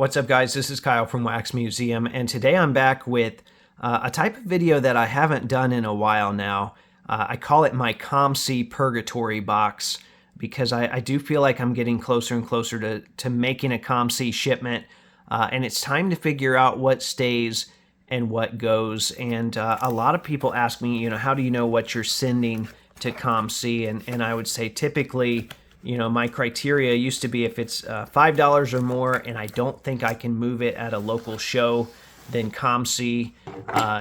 What's up, guys? This is Kyle from Wax Museum, and today I'm back with a type of video that I haven't done in a while now. I call it my COMC Purgatory box because I do feel like I'm getting closer and closer to making a COMC shipment, and it's time to figure out what stays and what goes. And a lot of people ask me, how do you know what you're sending to COMC? And I would say typically, my criteria used to be if it's $5 or more and I don't think I can move it at a local show, then COMC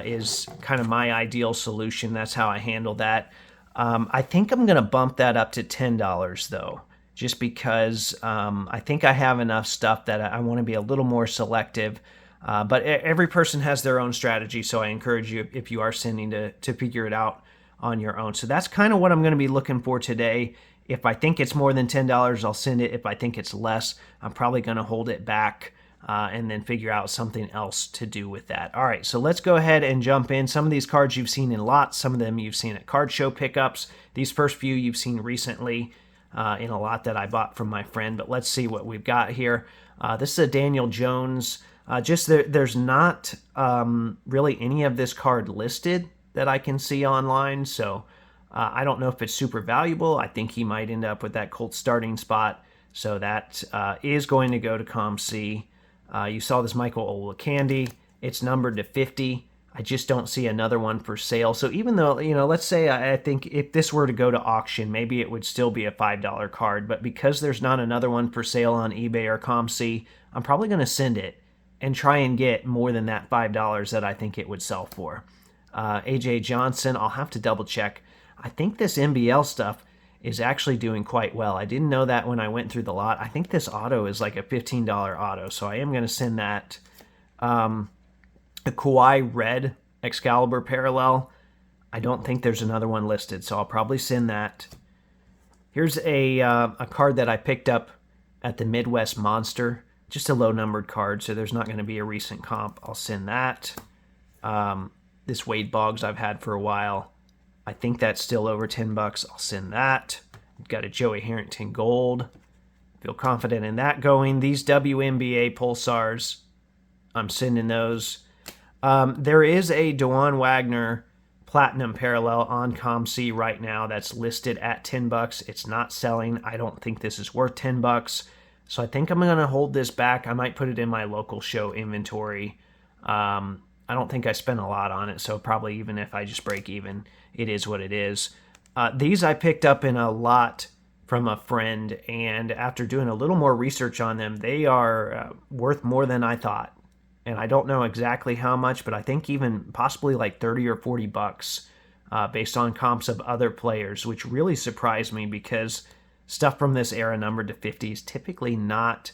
is kind of my ideal solution. That's how I handle that. I think I'm going to bump that up to $10 though, just because I think I have enough stuff that I want to be a little more selective. But every person has their own strategy, so I encourage you, if you are sending, to figure it out on your own. So that's kind of what I'm going to be looking for today. If I think it's more than $10, I'll send it. If I think it's less, I'm probably going to hold it back and then figure out something else to do with that. All right, so let's go ahead and jump in. Some of these cards you've seen in lots. Some of them you've seen at card show pickups. These first few you've seen recently in a lot that I bought from my friend. But let's see what we've got here. This is a Daniel Jones. There's not really any of this card listed that I can see online, so I don't know if it's super valuable. I think he might end up with that Colts starting spot, so that is going to go to COMC. You saw this Michael Olowokandi. It's numbered to 50. I just don't see another one for sale. So even though, let's say I think if this were to go to auction, maybe it would still be a $5 card, but because there's not another one for sale on eBay or COMC, I'm probably going to send it and try and get more than that $5 that I think it would sell for. A.J. Johnson, I'll have to double check. I think this NBL stuff is actually doing quite well. I didn't know that when I went through the lot. I think this auto is like a $15 auto, so I am going to send that. The Kawhi Red Excalibur parallel, I don't think there's another one listed, so I'll probably send that. Here's a card that I picked up at the Midwest Monster, just a low-numbered card, so there's not going to be a recent comp. I'll send that. This Wade Boggs I've had for a while. I think that's still over $10. I'll send that. Got a Joey Harrington Gold. Feel confident in that going. These WNBA Pulsars, I'm sending those. There is a DeJuan Wagner Platinum Parallel on COMC right now that's listed at $10. It's not selling. I don't think this is worth $10. So I think I'm going to hold this back. I might put it in my local show inventory. I don't think I spent a lot on it, so probably even if I just break even, it is what it is. These I picked up in a lot from a friend, and after doing a little more research on them, they are worth more than I thought. And I don't know exactly how much, but I think even possibly like 30 or 40 bucks based on comps of other players, which really surprised me because stuff from this era numbered to 50 is typically not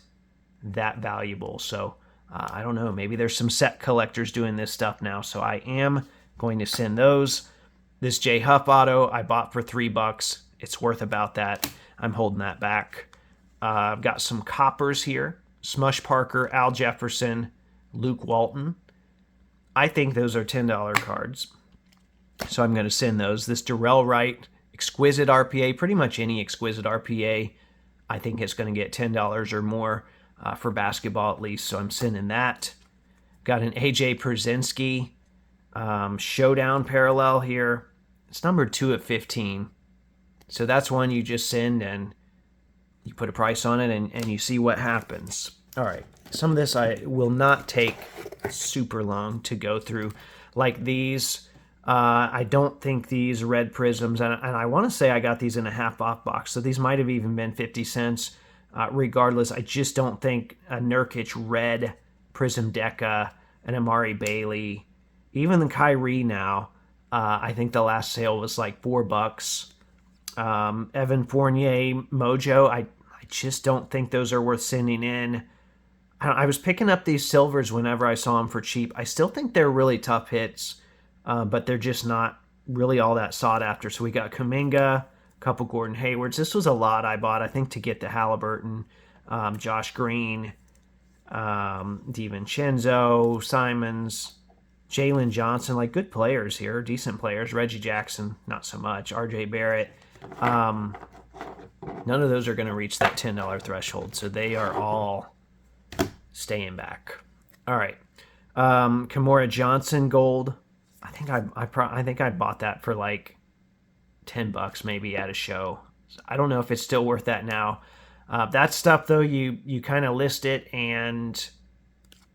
that valuable. So I don't know, maybe there's some set collectors doing this stuff now, so I am going to send those. This J Huff auto I bought for $3. It's worth about that. I'm holding that back. I've got some coppers here. Smush Parker, Al Jefferson, Luke Walton. I think those are $10 cards, so I'm going to send those. This Darrell Wright, Exquisite RPA, pretty much any Exquisite RPA, I think it's going to get $10 or more. For basketball at least, so I'm sending that. Got an AJ Pierzynski Showdown parallel here. It's numbered 2 of 15. So that's one you just send and you put a price on it and you see what happens. All right, some of this I will not take super long to go through. Like these, I don't think these red prisms, and I want to say I got these in a half off box, so these might have even been 50 cents. Regardless, I just don't think a Nurkic red Prism Deca, an Amari Bailey, even the Kyrie now, I think the last sale was like $4. Evan Fournier Mojo, I just don't think those are worth sending in. I was picking up these silvers whenever I saw them for cheap. I still think they're really tough hits, but they're just not really all that sought after. So we got Kuminga, couple Gordon Haywards. This was a lot I bought, I think, to get to Halliburton, Josh Green, DiVincenzo, Simons, Jalen Johnson, like good players here, decent players. Reggie Jackson, not so much. RJ Barrett. None of those are going to reach that $10 threshold, so they are all staying back. All right. Kimora Johnson gold. I think I bought that for like $10 maybe at a show. I don't know if it's still worth that now. That stuff though, you kind of list it, and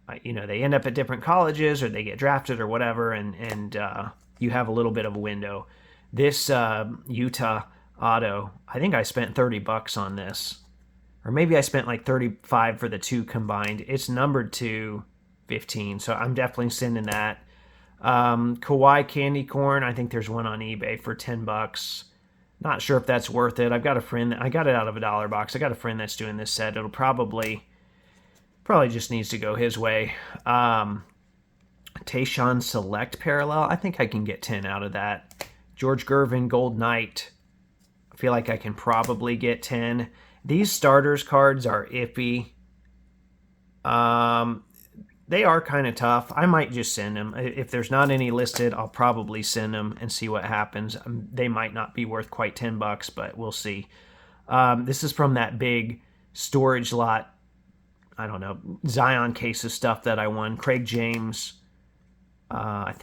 they end up at different colleges or they get drafted or whatever, and you have a little bit of a window. This Utah auto, I think I spent $30 on this, or maybe I spent like 35 for the two combined. It's numbered to 15, so I'm definitely sending that. Kawhi candy corn, I think there's one on eBay for $10. Not sure if that's worth it. I've got a friend, I got it out of a dollar box. I got a friend that's doing this set. It'll probably just needs to go his way. Tayshaun Select Parallel, I think I can get 10 out of that. George Gervin Gold Knight, I feel like I can probably get 10. These starters cards are iffy. They are kind of tough. I might just send them. If there's not any listed, I'll probably send them and see what happens. They might not be worth quite $10, but we'll see. This is from that big storage lot, I don't know, Zion case of stuff that I won. Craig James. I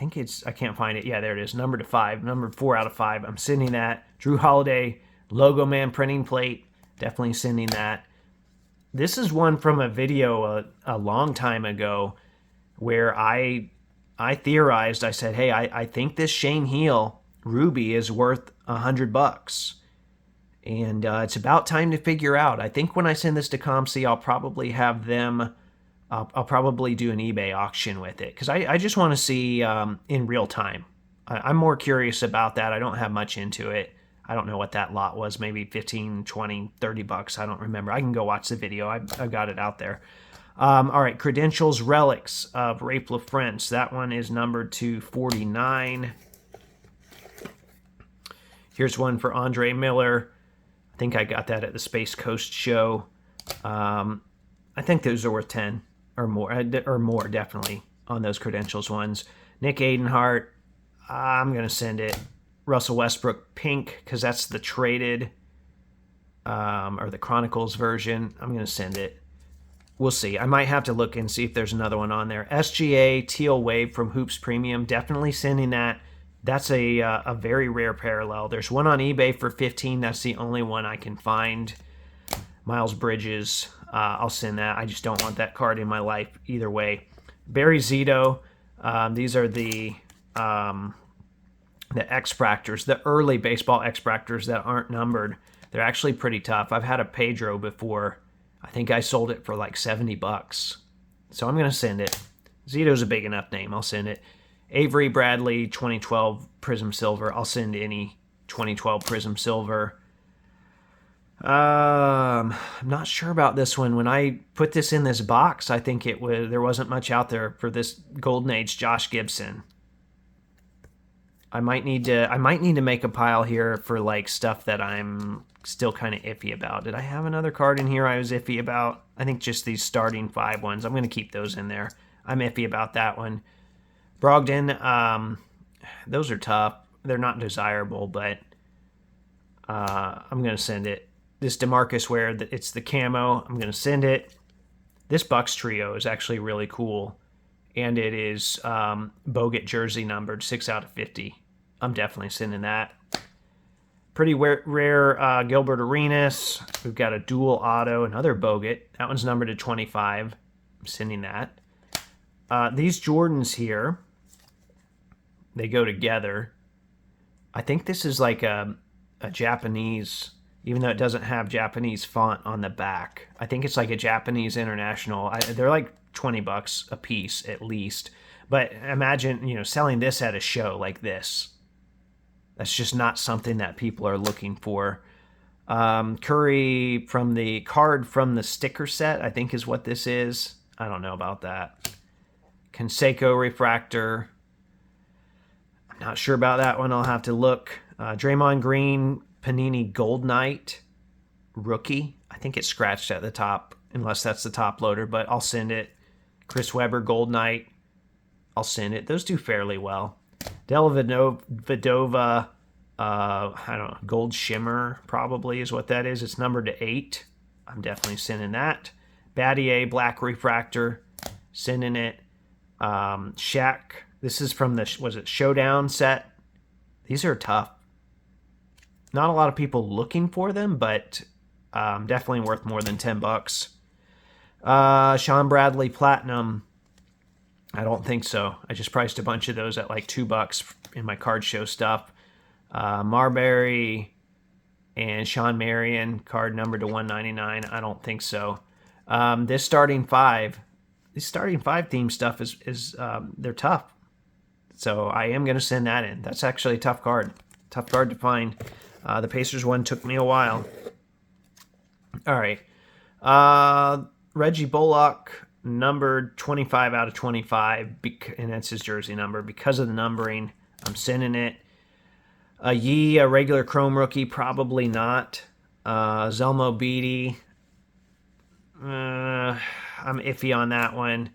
can't find it. Yeah, there it is. Numbered to 5. Numbered 4 out of 5. I'm sending that. Drew Holiday, Logo Man printing plate. Definitely sending that. This is one from a video a long time ago where I theorized, I said, hey, I think this Shane Heal Ruby is worth $100. And it's about time to figure out. I think when I send this to COMC, I'll probably have them, I'll probably do an eBay auction with it, because I just want to see in real time. I'm more curious about that. I don't have much into it. I don't know what that lot was, maybe 15, 20, $30. I don't remember. I can go watch the video. I've got it out there. All right, Credentials Relics of Rafe LaFrance. That one is numbered to 49. Here's one for Andre Miller. I think I got that at the Space Coast show. I think those are worth 10 or more definitely on those Credentials ones. Nick Aidenhart, I'm going to send it. Russell Westbrook Pink, because that's the traded or the Chronicles version. I'm going to send it. We'll see. I might have to look and see if there's another one on there. SGA Teal Wave from Hoops Premium. Definitely sending that. That's a very rare parallel. There's one on eBay for 15. That's the only one I can find. Miles Bridges. I'll send that. I just don't want that card in my life either way. Barry Zito. These are the X-Fractors, the early baseball X-Fractors that aren't numbered. They're actually pretty tough. I've had a Pedro before. I think I sold it for like $70. So I'm going to send it. Zito's a big enough name. I'll send it. Avery Bradley 2012 Prism Silver. I'll send any 2012 Prism Silver. I'm not sure about this one. When I put this in this box, I think there wasn't much out there for this Golden Age Josh Gibson. I might need to make a pile here for like stuff that I'm still kind of iffy about. Did I have another card in here I was iffy about? I think just these starting 5 ones. I'm going to keep those in there. I'm iffy about that one. Brogdon, those are tough. They're not desirable, but I'm going to send it. This DeMarcus Ware, it's the camo. I'm going to send it. This Bucks trio is actually really cool. And it is Bogut jersey numbered 6 out of 50. I'm definitely sending that. Pretty rare Gilbert Arenas. We've got a dual auto, another Bogut. That one's numbered to 25. I'm sending that. These Jordans here, they go together. I think this is like a Japanese, even though it doesn't have Japanese font on the back. I think it's like a Japanese international. They're like $20 a piece at least. But imagine, selling this at a show like this. That's just not something that people are looking for. Curry from the card from the sticker set, I think is what this is. I don't know about that. Conseco Refractor. I'm not sure about that one. I'll have to look. Draymond Green Panini Gold Knight Rookie. I think it's scratched at the top, unless that's the top loader, but I'll send it. Chris Webber Gold Knight. I'll send it. Those do fairly well. Vedova, I don't know, Gold Shimmer probably is what that is. It's numbered to 8. I'm definitely sending that. Battier Black Refractor, sending it. Shaq, this is from the, was it Showdown set? These are tough. Not a lot of people looking for them, but definitely worth more than $10. Sean Bradley Platinum, I don't think so. I just priced a bunch of those at like $2 in my card show stuff. Marbury and Sean Marion, card numbered to 199. I don't think so. This starting five theme stuff is they're tough. So I am going to send that in. That's actually a tough card. Tough card to find. The Pacers one took me a while. All right. Reggie Bullock, numbered 25 out of 25, and that's his jersey number. Because of the numbering, I'm sending it. A regular chrome rookie, probably not. Zelmo Beatty, I'm iffy on that one.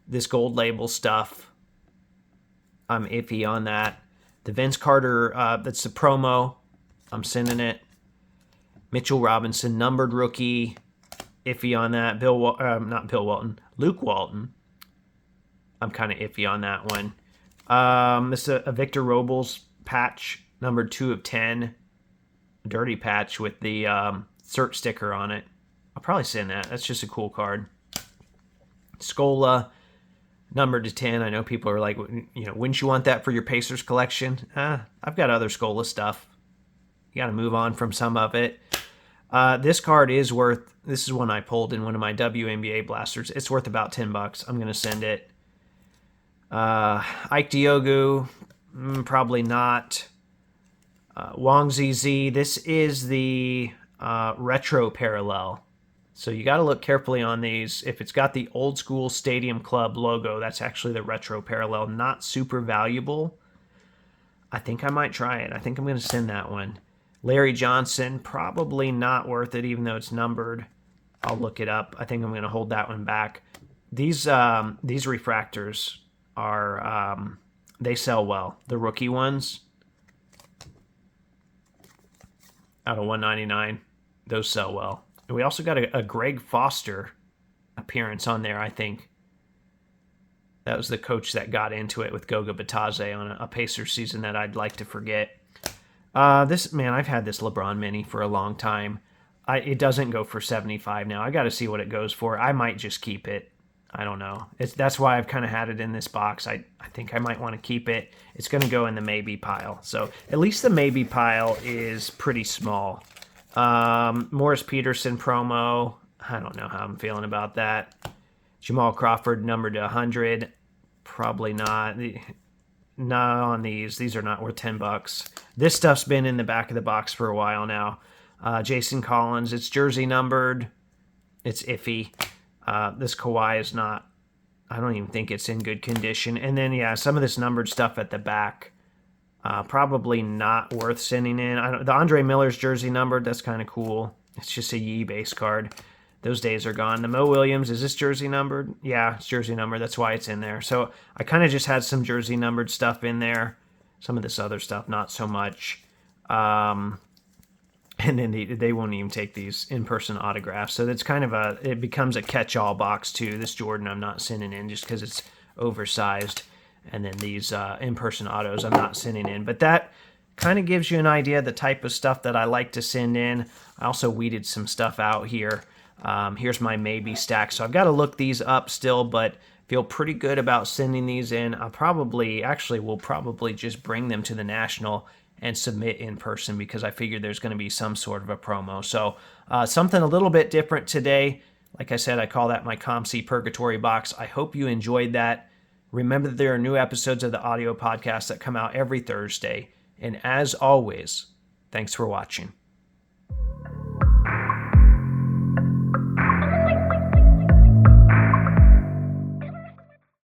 This gold label stuff, I'm iffy on that. The Vince Carter, that's the promo, I'm sending it. Mitchell Robinson, numbered rookie, iffy on that. Not Bill Walton, Luke Walton, I'm kind of iffy on that one. This is a Victor Robles patch, numbered 2 of 10, dirty patch with the cert sticker on it. I'll probably send that. That's just a cool card. Scola, numbered to 10. I know people are like, wouldn't you want that for your Pacers collection? I've got other Scola stuff. You got to move on from some of it. This card is worth, this is one I pulled in one of my WNBA blasters. It's worth about $10. I'm going to send it. Ike Diogu, probably not. Wong ZZ, this is the retro parallel. So you got to look carefully on these. If it's got the old school Stadium Club logo, that's actually the retro parallel. Not super valuable. I think I might try it. I think I'm going to send that one. Larry Johnson, probably not worth it, even though it's numbered. I'll look it up. I think I'm going to hold that one back. These refractors are, they sell well. The rookie ones, out of 199, those sell well. And we also got a Greg Foster appearance on there, I think. That was the coach that got into it with Goga Batadze on a Pacers season that I'd like to forget. I've had this LeBron mini for a long time. It doesn't go for $75 now. I got to see what it goes for. I might just keep it. I don't know. That's why I've kind of had it in this box. I think I might want to keep it. It's going to go in the maybe pile. So at least the maybe pile is pretty small. Morris Peterson promo. I don't know how I'm feeling about that. Jamal Crawford, numbered to 100. Probably not. Not on these. These are not worth $10. This stuff's been in the back of the box for a while now. Jason Collins, it's jersey numbered. It's iffy. This Kawhi is not, I don't even think it's in good condition. And then, yeah, some of this numbered stuff at the back, probably not worth sending in. The Andre Miller's jersey numbered, that's kind of cool. It's just a Yee base card. Those days are gone. The Mo Williams, is this jersey numbered? Yeah, it's jersey numbered. That's why it's in there. So I kind of just had some jersey numbered stuff in there. Some of this other stuff, not so much. And then they won't even take these in-person autographs. So that's kind of it becomes a catch-all box too. This Jordan I'm not sending in just because it's oversized. And then these in-person autos I'm not sending in. But that kind of gives you an idea of the type of stuff that I like to send in. I also weeded some stuff out here. Here's my maybe stack. So I've got to look these up still, but feel pretty good about sending these in. We'll probably just bring them to the National and submit in person because I figured there's going to be some sort of a promo. So something a little bit different today. Like I said, I call that my COMC Purgatory box. I hope you enjoyed that. Remember that there are new episodes of the audio podcast that come out every Thursday. And as always, thanks for watching.